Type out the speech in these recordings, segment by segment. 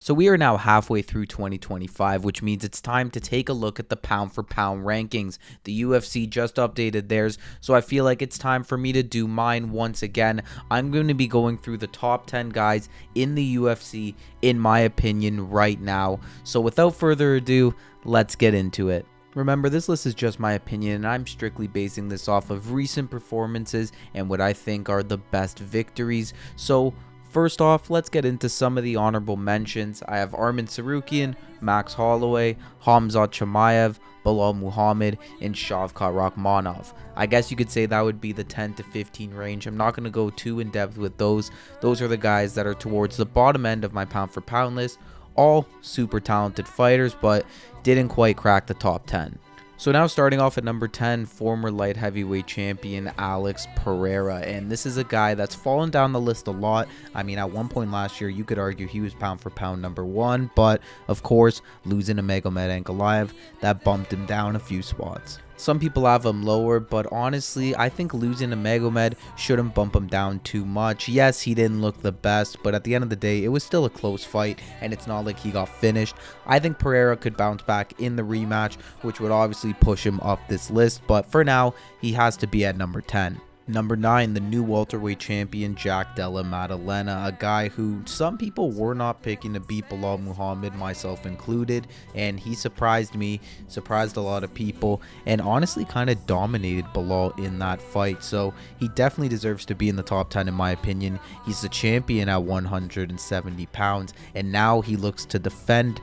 So we are now halfway through 2025, which means it's time to take a look at the pound for pound rankings. The UFC just updated theirs, so I feel like it's time for me to do mine once again. I'm going to be going through the top 10 guys in the UFC, in my opinion, right now. So without further ado, let's get into it. Remember, this list is just my opinion, and I'm strictly basing this off of recent performances and what I think are the best victories. So first off, let's get into some of the honorable mentions. I have Arman Tsarukyan, Max Holloway, Khamzat Chimaev, Belal Muhammad, and Shavkat Rakhmonov. I guess you could say that would be the 10 to 15 range. I'm not going to go too in depth with those. Those are the guys that are towards the bottom end of my pound for pound list. All super talented fighters, but didn't quite crack the top 10. So now starting off at number 10, former light heavyweight champion Alex Pereira. And this is a guy that's fallen down the list a lot. I mean, at one point last year, you could argue he was pound for pound number 1. But, of course, losing to Magomed Ankalaev, that bumped him down a few spots. Some people have him lower, but honestly, I think losing to Magomed shouldn't bump him down too much. Yes, he didn't look the best, but at the end of the day, it was still a close fight, and it's not like he got finished. I think Pereira could bounce back in the rematch, which would obviously push him up this list, but for now, he has to be at number 10. Number 9, the new welterweight champion Jack Della Maddalena, a guy who some people were not picking to beat Belal Muhammad, myself included, and he surprised me, surprised a lot of people, and honestly kind of dominated Belal in that fight. So he definitely deserves to be in the top 10 in my opinion. He's the champion at 170 pounds, and now he looks to defend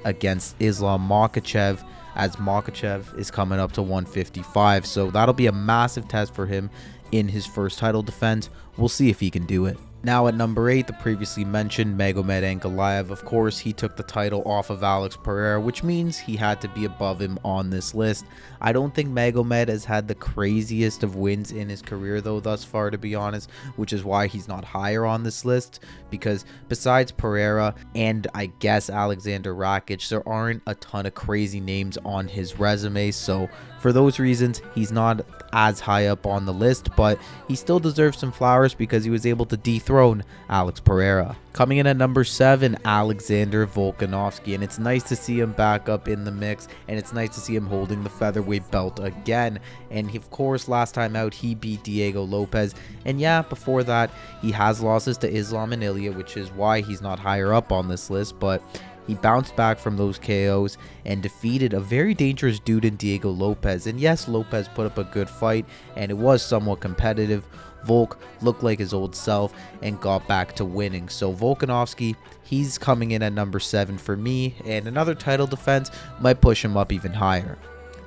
against Islam Makhachev, as Makhachev is coming up to 155. So that'll be a massive test for him in his first title defense. We'll see if he can do it. Now at number 8, the previously mentioned Magomed Ankalaev. Of course, he took the title off of Alex Pereira, which means he had to be above him on this list. I don't think Magomed has had the craziest of wins in his career though thus far, to be honest, which is why he's not higher on this list, because besides Pereira and I guess Alexandre Rakic, there aren't a ton of crazy names on his resume. So for those reasons, he's not as high up on the list, but he still deserves some flowers because he was able to dethrone Alex Pereira. Coming in at number 7, Alexander Volkanovski, and it's nice to see him back up in the mix, and it's nice to see him holding the featherweight belt again. And of course, last time out, he beat Diego Lopez, and yeah, before that, he has losses to Islam and Ilia, which is why he's not higher up on this list, but he bounced back from those KOs and defeated a very dangerous dude in Diego Lopez. And yes, Lopez put up a good fight, and it was somewhat competitive. Volk looked like his old self and got back to winning. So Volkanovski, he's coming in at number 7 for me, and another title defense might push him up even higher.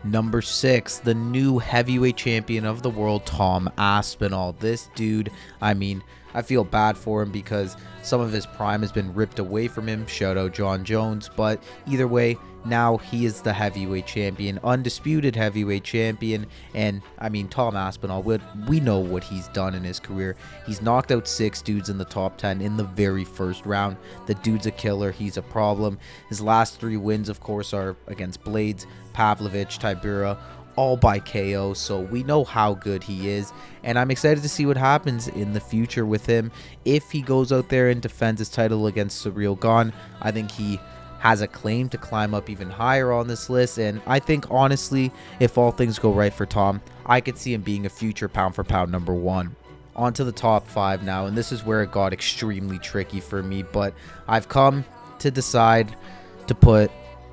Number 6, the new heavyweight champion of the world, Tom Aspinall. This dude, I mean, I feel bad for him because some of his prime has been ripped away from him. Shout out John Jones. But either way, now he is the heavyweight champion, undisputed heavyweight champion. And I mean, Tom Aspinall, we know what he's done in his career. He's knocked out 6 dudes in the top 10 in the very first round. The dude's a killer. He's a problem. His last 3 wins, of course, are against Blades, Pavlovich, Tybura, all by KO, so we know how good he is, and I'm excited to see what happens in the future with him. If he goes out there and defends his title against Ciryl Gane, I think he has a claim to climb up even higher on this list, and I think honestly, if all things go right for Tom, I could see him being a future pound for pound number 1. On to the top 5 now, and this is where it got extremely tricky for me, but I've come to decide to put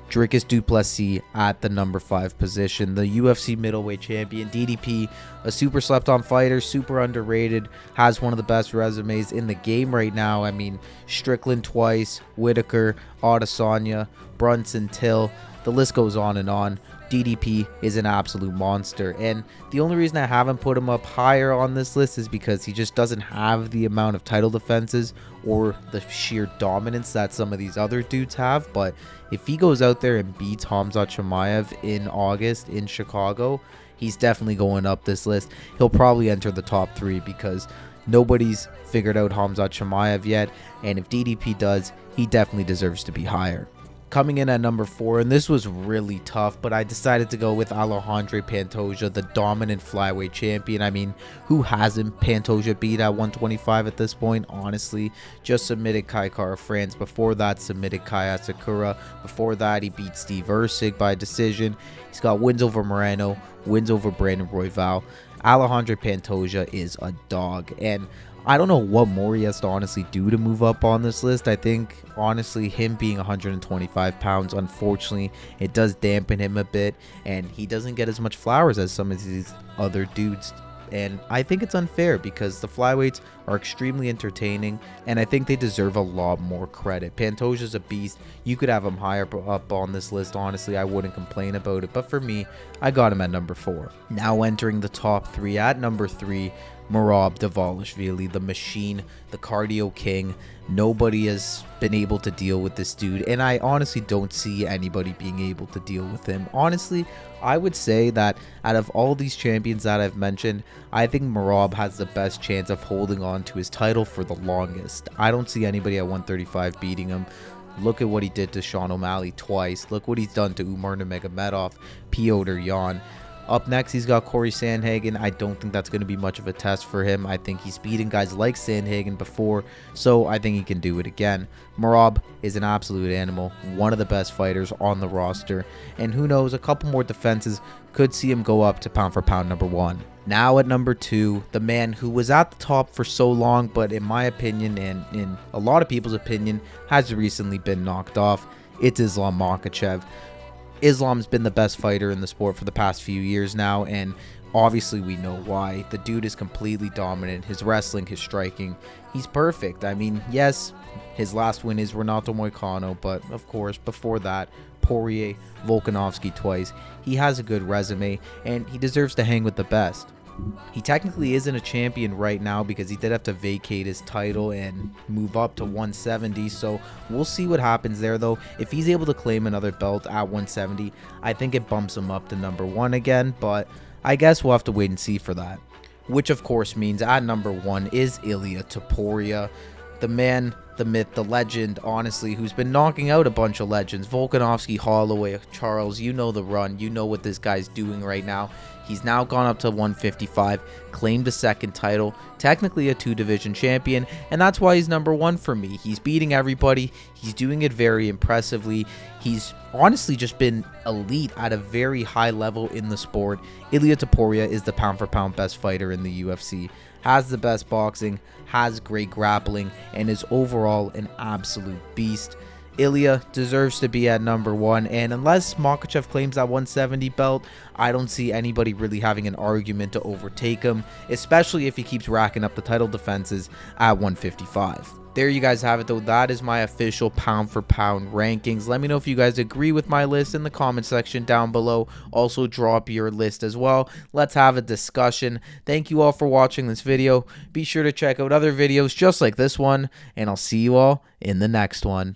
Dricus du Plessis at the number 5 position. The UFC middleweight champion, DDP, a super slept on fighter, super underrated, has one of the best resumes in the game right now. I mean, Strickland twice, Whitaker, Adesanya, Brunson, Till, the list goes on and on. DDP is an absolute monster, and the only reason I haven't put him up higher on this list is because he just doesn't have the amount of title defenses or the sheer dominance that some of these other dudes have. But if he goes out there and beats Khamzat Chimaev in August in Chicago, he's definitely going up this list. He'll probably enter the top 3 because nobody's figured out Khamzat Chimaev yet, and if DDP does, he definitely deserves to be higher. Coming in at number 4, and this was really tough, but I decided to go with Alexandre Pantoja, the dominant flyweight champion. I mean, who hasn't Pantoja beat at 125 at this point? Honestly, just submitted Kai Kara-France. Before that, submitted Kai Asakura. Before that, he beat Steve Erceg by decision. He's got wins over Moreno, wins over Brandon Royval. Alexandre Pantoja is a dog, and I don't know what more he has to honestly do to move up on this list. I think, honestly, him being 125 pounds, unfortunately, it does dampen him a bit, and he doesn't get as much flowers as some of these other dudes. And I think it's unfair because the flyweights are extremely entertaining, and I think they deserve a lot more credit. Pantoja's a beast. You could have him higher up on this list. Honestly, I wouldn't complain about it. But for me, I got him at number 4. Now entering the top 3, at number 3, Merab Dvalishvili, the machine, the cardio king. Nobody has been able to deal with this dude, and I honestly don't see anybody being able to deal with him. Honestly, I would say that out of all these champions that I've mentioned, I think Merab has the best chance of holding on to his title for the longest. I don't see anybody at 135 beating him. Look at what he did to Sean O'Malley twice. Look what he's done to Umar Nurmagomedov, Petr Yan. Up next, he's got Corey Sandhagen. I don't think that's going to be much of a test for him. I think he's beaten guys like Sandhagen before, so I think he can do it again. Merab is an absolute animal, one of the best fighters on the roster, and who knows, a couple more defenses could see him go up to pound for pound number 1. Now at number 2, the man who was at the top for so long, but in my opinion and in a lot of people's opinion, has recently been knocked off. It's Islam Makhachev. Islam's been the best fighter in the sport for the past few years now, and obviously we know why. The dude is completely dominant. His wrestling, his striking, he's perfect. I mean, yes, his last win is Renato Moicano, but of course, before that, Poirier, Volkanovski twice. He has a good resume, and he deserves to hang with the best. He technically isn't a champion right now because he did have to vacate his title and move up to 170, so we'll see what happens there though. If he's able to claim another belt at 170, I think it bumps him up to number 1 again, but I guess we'll have to wait and see for that. Which of course means at number 1 is Ilia Topuria, the man, the myth, the legend, honestly, who's been knocking out a bunch of legends. Volkanovski, Holloway, Charles, you know the run. You know what this guy's doing right now. He's now gone up to 155, claimed a second title, technically a 2-division champion, and that's why he's number 1 for me. He's beating everybody. He's doing it very impressively. He's honestly just been elite at a very high level in the sport. Ilia Topuria is the pound-for-pound best fighter in the UFC. Has the best boxing, has great grappling, and is overall an absolute beast. Ilia deserves to be at number 1, and unless Makhachev claims that 170 belt, I don't see anybody really having an argument to overtake him, especially if he keeps racking up the title defenses at 155. There you guys have it though. That is my official pound for pound rankings. Let me know if you guys agree with my list in the comment section down below. Also drop your list as well. Let's have a discussion. Thank you all for watching this video. Be sure to check out other videos just like this one, and I'll see you all in the next one.